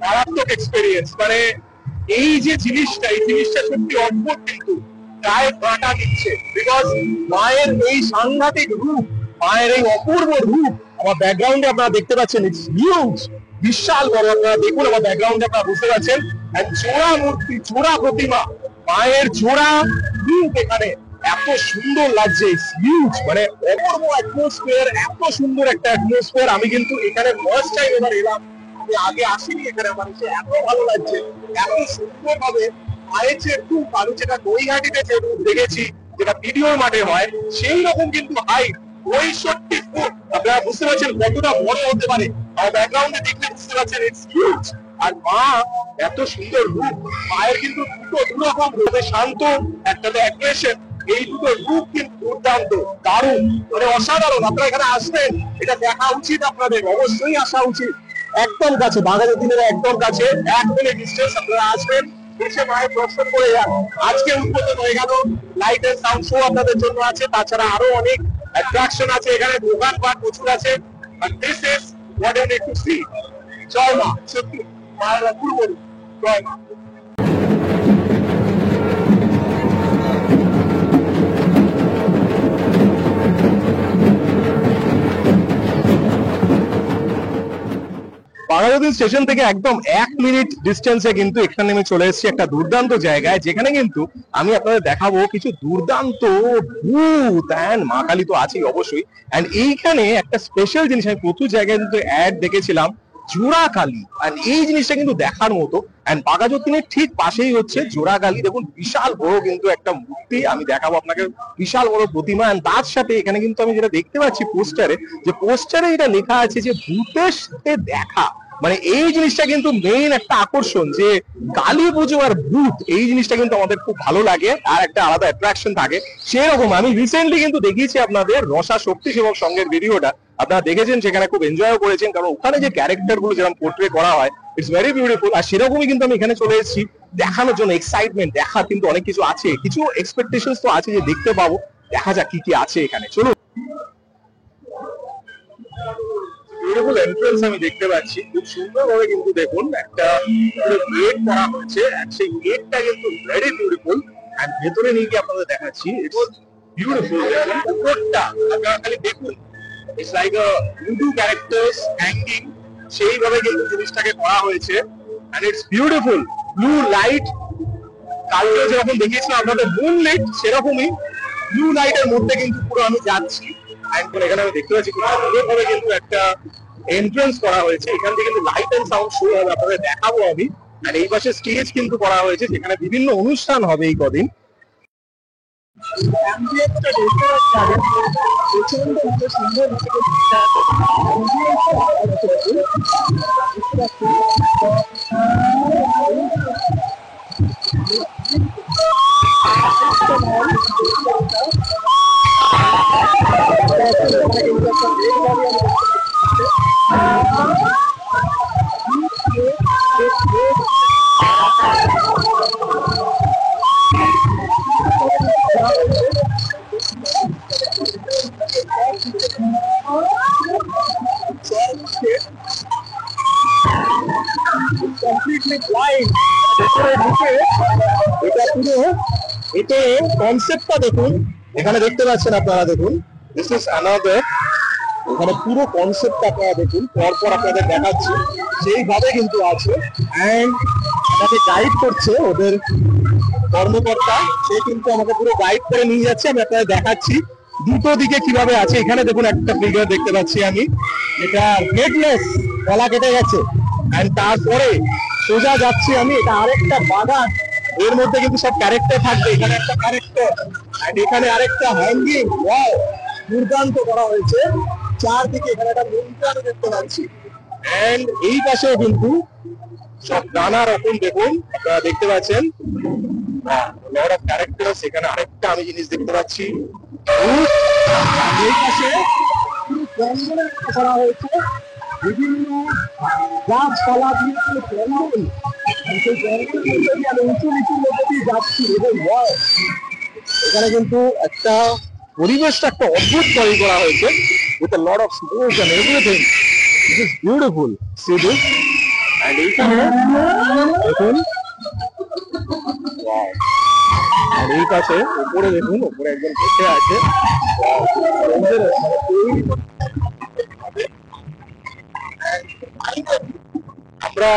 মারাত্মক এক্সপেরিয়েন্স। মানে এই যে জিনিসটা, এই জিনিসটা সত্যি অদ্ভুত, কিন্তু গায়ে কাঁটা দিচ্ছে। বিকজ মায়ের এই সাংঘাতিক রূপ, মায়ের এই অপূর্ব রূপ আমার ব্যাকগ্রাউন্ডে আপনারা দেখতে পাচ্ছেন, ইটস হিউজ, বিশাল বড়। আপনারা দেখুন আমার ব্যাকগ্রাউন্ডে, আপনারা বুঝতে পারছেন জোড়া মূর্তি, জোড়া প্রতিমা, মায়ের জোড়া রূপ এখানে এত সুন্দর লাগছে, হিউজ, মানে অপূর্ব অ্যাটমসফিয়ার, এত সুন্দর একটা অ্যাটমসফিয়ার। আমি কিন্তু এখানে ফার্স্ট টাইম এবার এলাম, আমি আগে আসিনি এখানে, আমার এসে এত ভালো লাগছে, এত সুন্দর ভাবে মায়ের যে রূপ, আমি যেটা নৈহাটিতে যে রূপ দেখেছি, যেটা ভিডিওর মাঠে হয়, সেই রকম কিন্তু হাইট ৬৫ ফুট। আপনারা বুঝতে পারছেন কতটা বড় হতে পারে, আর ব্যাকগ্রাউন্ডে দেখলে বুঝতে পারছেন ইটস হিউজ। আর মা এত সুন্দর রূপ, মায়ের কিন্তু দুরকম রূপে, শান্ত, একটাতে অ্যাগ্রেশন, এই দুটো রূপ কিন্তু দুর্দান্ত, দারুণ, মানে অসাধারণ। আপনারা এখানে আসবেন, এটা দেখা উচিত আপনাদের, অবশ্যই আসা উচিত। একদম কাছে, বাঘাযতীনের একদম কাছে, 1 মিনিট ডিস্টেন্স। আপনারা আসবেন, এসে মায়ের দর্শন করে যান। আজকে উদ্বোধন হয়ে গেল, লাইট এন্ড সাউন্ড শো আপনাদের জন্য আছে, তাছাড়া আরো অনেক অ্যাট্রাকশন আছে এখানে, দোকানপাট প্রচুর আছে। আর this is what you need to see. জয় মা, সত্যি মায়ের অপূর্ব রূপ। জয় মা। বাঘাযতীন স্টেশন থেকে একদম 1 মিনিট ডিস্টেন্সে কিন্তু এখানে আমি চলে এসেছি একটা দুর্দান্ত জায়গায়, যেখানে কিন্তু আমি আপনাদের দেখাবো কিছু দুর্দান্ত ভূত, এন্ড মা কালী তো আছেই অবশ্যই। এন্ড এইখানে একটা স্পেশাল জিনিস আমি প্রচুর জায়গায় কিন্তু অ্যাড দেখেছিলাম, জোড়া কালী, আর এই জিনিসটা কিন্তু দেখার মতো। এন্ড বাঘাযতীনের ঠিক পাশেই হচ্ছে জোড়া কালী। দেখুন বিশাল বড় কিন্তু একটা মূর্তি, আমি দেখাবো আপনাকে, বিশাল বড় প্রতিমা। এন্ড তার সাথে এখানে কিন্তু আমি যেটা দেখতে পাচ্ছি পোস্টারে, যে পোস্টারে এটা লেখা আছে যে ভূতের সাথে দেখা, মানে এই জিনিসটা কিন্তু মেইন একটা আকর্ষণ, যে কালী পুজো আর ভূত, এই জিনিসটা কিন্তু আমাদের খুব ভালো লাগে, আর একটা আলাদা অ্যাট্রাকশন থাকে। সেরকম আমি রিসেন্টলি কিন্তু দেখিয়েছি আপনাদের রসা শক্তি সেবক সঙ্গের ভিডিওটা, আপনারা দেখেছেন, সেখানে খুব এনজয়ও করেছেন, কারণ ওখানে যে ক্যারেক্টার গুলো যেরকম পোর্ট্রে করা হয়, ইটস ভেরি বিউটিফুল। আর সেরকমই কিন্তু আমি এখানে চলে এসেছি দেখানোর জন্য, এক্সাইটমেন্ট, দেখার কিন্তু অনেক কিছু আছে, কিছু এক্সপেকটেশন তো আছে যে দেখতে পাবো, দেখা যাক কি কি আছে এখানে। চলুন। বিউটিফুল এন্ট্রান্স আমি দেখতে পাচ্ছি, খুব সুন্দর ভাবে কিন্তু দেখুন একটা গেট করা হয়েছে, আর সেই গেটটা কিন্তু ভেরি বিউটিফুল। আর ভেতরে নিয়ে গিয়ে আপনাদের দেখাচ্ছি, ইটস বিউটিফুল। উপরটা আপনারা খালি দেখুন, it's like a voodoo characters hanging, সেইভাবে কিন্তু জিনিসটাকে করা হয়েছে, and it's beautiful. Blue light, কালকে যেরকম দেখিয়েছিলাম আপনাদের মুন লাইট, সেরকমই ব্লু লাইটের মধ্যে কিন্তু পুরো আমি যাচ্ছি। এখানে আমি দেখতে পাচ্ছি খুব সুন্দরভাবে কিন্তু একটা এন্ট্রান্স করা হয়েছে, এখান থেকে কিন্তু লাইট এন্ড সাউন্ড শো হবে, আপনাদের দেখাবো আমি। আর এই পাশে স্টেজ কিন্তু করা হয়েছে, যেখানে বিভিন্ন অনুষ্ঠান হবে এই কদিন। এটা কনসেপ্টটা দেখুন, এখানে দেখতে পাচ্ছেন আপনারা, দেখুন দিস ইজ অ্যানাদার, এখানে পুরো কনসেপ্টটা আপনারা দেখুন, পরপর আপনাদের দেখাচ্ছি, সেইভাবে কিন্তু আছে। এন্ড আমাকে গাইড করছে ওদের কর্মকর্তা, সে কিন্তু আমাকে পুরো গাইড করে নিয়ে যাচ্ছে, আমি আপনাদের দেখাচ্ছি দুটো দিকে কিভাবে আছে। এখানে দেখুন একটা ফিগার দেখতে পাচ্ছি আমি, এটা হেডলেস, গলা কেটে গেছে। এন্ড তারপরে সোজা যাচ্ছি আমি, এটা আরেকটা বাগান, এর মধ্যে কিন্তু সব ক্যারেক্টার থাকবে। এখানে একটা ক্যারেক্টার, এন্ড এখানে আরেকটা হ্যাঙ্গিং, ওয়াও, দুর্দান্ত করা হয়েছে। চারদিকে এখানে একটা মন্দির আমি দেখতে পাচ্ছি, এন্ড এই পাশেও কিন্তু সব নানা রকম দেখুন আপনারা দেখতে পাচ্ছেন, লট অফ ক্যারেক্টার্স। এখানে আরেকটা আমি জিনিস দেখতে পাচ্ছি, এই পাশে জঙ্গলের করা হয়েছে, বিভিন্ন গাছপালা দিয়ে জঙ্গল, সেই জঙ্গলের মধ্যে দিয়ে আমি উঁচু নিচুর মধ্যে দিয়ে যাচ্ছি, এবং এখানে কিন্তু একটা পরিবেশটা একটা অদ্ভুত তৈরি করা হয়েছে, with a lot of smoke and everything. This is beautiful. See this? আর এইখানে দেখুন, আর এই পাশে উপরে দেখুন, উপরে একজন বসে আছে। আমরা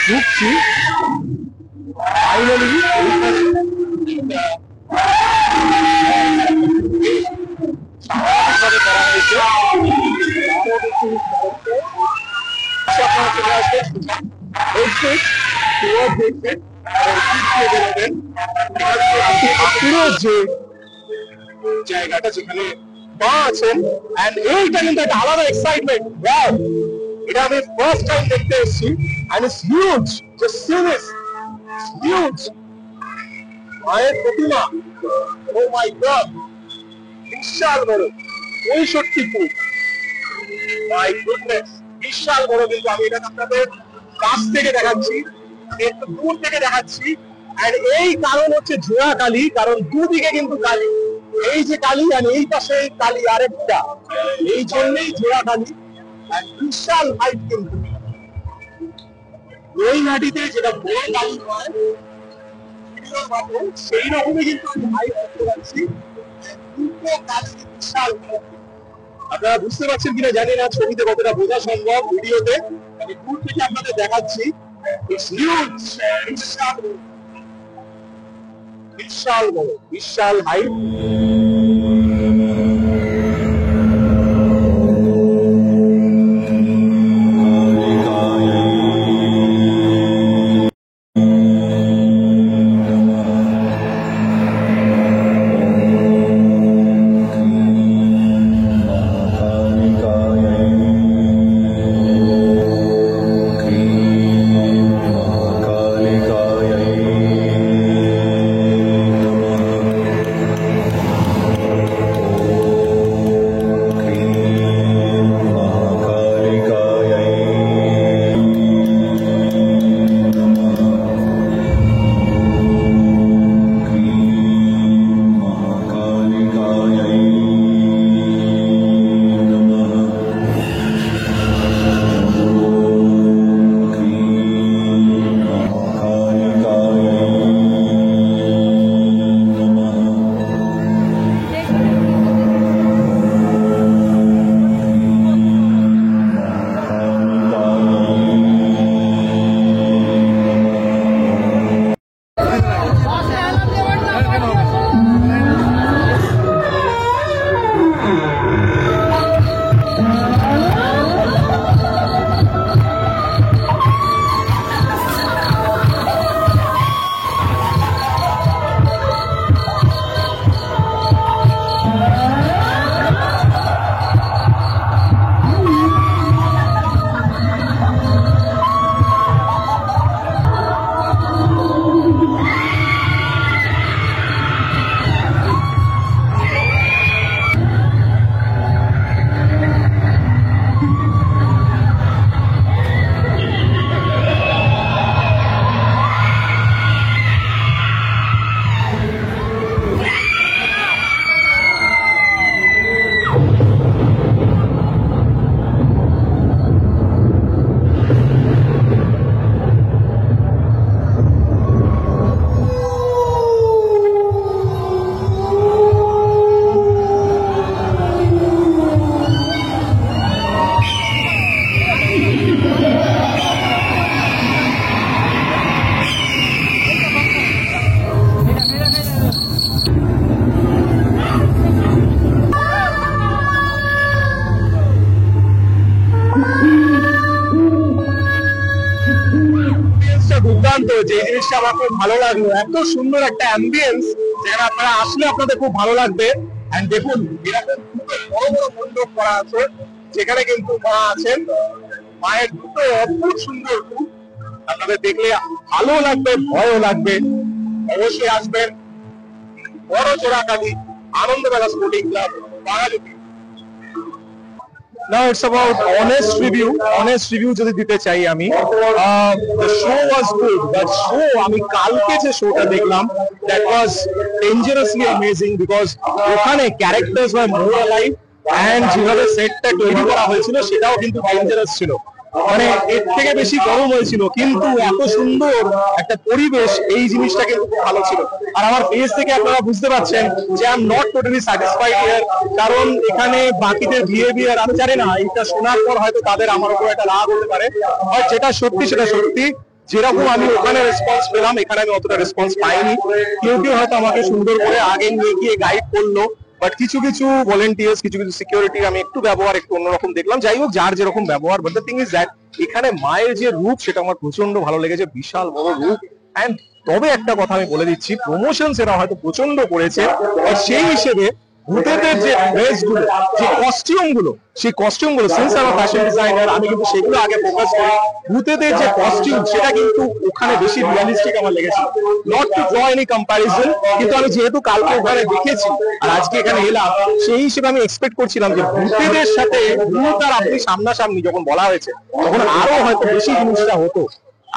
ঢুকছি ফাইনালি জায়গাটা যেখানে মা আছেন, এইটা কিন্তু একটা আলাদা এক্সাইটমেন্ট। এটা আমি ফার্স্ট টাইম দেখতে এসেছি, and it's huge, just see this, it's huge। মায়ের প্রতিমা, oh my god, বিশাল বড়, 65 ফুট, my goodness, বিশাল বড়। কিন্তু আমি এটা আপনাদের কাছ থেকে দেখাচ্ছি, একটু দূর থেকে দেখাচ্ছি। আর এই কারণ হচ্ছে জোড়া কালী, কারণ দুদিকে কিন্তু কালী, এই যে কালী আর এই পাশে কালী আরেকটা, এই জন্যই জোড়া কালী। বিশাল হাইট কিন্তু ওই মাটিতে যেটা বড় কালী হয় সেই রকমই কিন্তু আমি হাইট করতে পারছি। দুটো কালী বিশাল, আপনারা বুঝতে পারছেন কিনা জানি না, ছবিতে কতটা বোঝা সম্ভব, ভিডিওতে আমি দূর থেকে আপনাদের দেখাচ্ছি। বিশাল বড়, বিশাল হাইট। দুর্দান্ত, যে জিনিসটা আমার খুব ভালো লাগলো, এত সুন্দর একটা অ্যাম্বিয়েন্স যেখানে আপনারা আসলে আপনাদের খুব ভালো লাগবে। এন্ড দেখুন এরকম বড় বড় মণ্ডপ করা আছে যেখানে কিন্তু মা আছেন, মায়ের দুটো অদ্ভুত সুন্দর রূপ, আপনাদের দেখলে ভালো লাগবে, ভয়ও লাগবে। অবশ্যই আসবেন বড় জোড়াকালী আনন্দমেলা স্পোর্টিং ক্লাব বাঙালি। Now it's about honest review যদি দিতে চাই আমি, the show was good, but আমি কালকে যে শোটা দেখলাম that was dangerously amazing because ওখানে characters were more alive and যেভাবে সেটটা তৈরি করা হয়েছিল সেটাও কিন্তু ডেঞ্জারাস ছিল। মানে এর থেকে বেশি গরম হয়েছিল, কিন্তু এত সুন্দর একটা পরিবেশ, এই জিনিসটা কিন্তু খুব ভালো ছিল। আর আমার ফেস থেকে আপনারা বুঝতে পারছেন যে I am not totally satisfied here, কারণ এখানে বাকিদের বিহেভিয়ার আমি জানি না, এটা শোনার পর হয়তো তাদের আমার উপর একটা রাগ হতে পারে, বাট যেটা সত্যি সেটা সত্যি। যেরকম আমি ওখানে রেসপন্স পেলাম, এখানে আমি অতটা রেসপন্স পাইনি। কেউ কেউ হয়তো আমাকে সুন্দর করে আগে নিয়ে গিয়ে গাইড করলো, বাট কিছু কিছু ভলেন্টিয়ার্স, কিছু কিছু সিকিউরিটি আমি একটু ব্যবহার একটু অন্যরকম দেখলাম। যাই হোক, যার যেরকম ব্যবহার, but the thing is that এখানে মায়ের যে রূপ সেটা আমার প্রচন্ড ভালো লেগেছে, বিশাল বড় রূপ। অ্যান্ড তবে একটা কথা আমি বলে দিচ্ছি, প্রমোশন এরা হয়তো প্রচন্ড করেছে, আর সেই হিসেবে ভূতেদের যে ড্রেস গুলো, যে কস্টিউম গুলো, সেই কস্টিউম গুলো, সিন্স আমার ফ্যাশন ডিজাইনার, আমি কিন্তু সেগুলো আগে ফোকাস করি। ভূতেদের যে কস্টিউম সেটা কিন্তু ওখানে বেশি রিয়ালিস্টিক আমার লেগেছে। Not to draw any comparison, কিন্তু আমি যেহেতু কালকে ওখানে দেখেছি আর আজকে এখানে এলাম, সেই হিসেবে আমি এক্সপেক্ট করছিলাম যে ভূতেদের সাথে ভূত আর আপনি সামনাসামনি যখন বলা হয়েছে, তখন আরো হয়তো বেশি জিনিসটা হতো,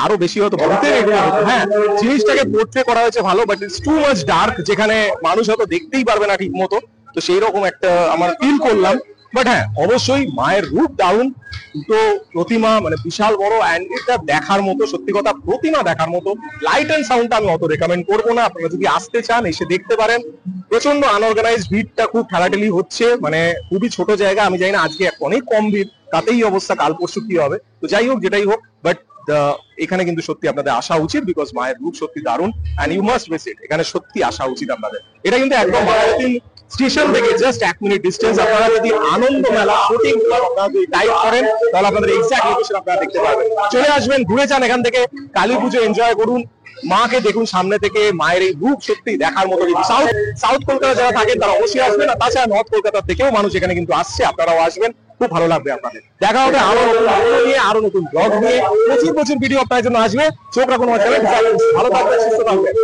আরো বেশি হয়তো ভূতের এগুলো হতো। হ্যাঁ, জিনিসটাকে পোর্ট্রে করা হয়েছে ভালো, but it's too much dark, যেখানে মানুষ হয়তো দেখতেই পারবে না ঠিক মতো। তো সেই রকম একটা আমার ফিল করলাম। বাট হ্যাঁ, অবশ্যই মায়ের রূপ দারুণ, দুটো প্রতিমা মানে বিশাল বড়, অ্যান্ড এটা দেখার মতো, সত্যি কথা প্রতিমা দেখার মতো। লাইট অ্যান্ড সাউন্ডটা আমি অত রেকমেন্ড করবো না, আপনারা যদি আসতে চান এসে দেখতে পারেন। প্রচন্ড আনঅর্গানাইজ, ভিড়টা খুব ঠেলাঠেলি হচ্ছে, মানে খুবই ছোট জায়গা। আমি জানি না আজকে অনেক কম ভিড়, তাতেই অবস্থা, কাল পরশু কি হবে। তো যাই হোক, যেটাই হোক, বাট এখানে কিন্তু সত্যি আপনাদের আসা উচিত, বিকজ মায়ের রূপ সত্যি দারুণ, এন্ড ইউ মাস্ট ভিজিট। এখানে সত্যি আসা উচিত আপনাদের। এটা কিন্তু একদম মায়াবতী স্টেশন থেকে জাস্ট 1 মিনিট ডিস্টেন্স। আপনারা যদি আনন্দ মেলা শুটিং আপনারা যদি টাইপ করেন, তাহলে আপনাদের এক্সাক্ট লোকেশন আপনারা দেখতে পারবেন। চলে আসবেন, ঘুরে যান এখান থেকে, কালী পুজো এনজয় করুন, মাকে দেখুন সামনে থেকে। মায়ের এই রূপ সত্যি দেখার মতো। সাউথ কলকাতা যারা থাকেন তারা অবশ্যই আসবেন, আর তাছাড়া নর্থ কলকাতা থেকেও মানুষ এখানে কিন্তু আসছে, আপনারাও আসবেন, খুব ভালো লাগবে আপনাদের। দেখা হবে আরো নতুন ভিডিও নিয়ে, আরো নতুন ব্লগ নিয়ে। প্রচুর প্রচুর ভিডিও আপনার জন্য আসবে, চোখ রাখুন আমার চ্যানেল। ভালো থাকবেন, সুস্থ থাকবেন।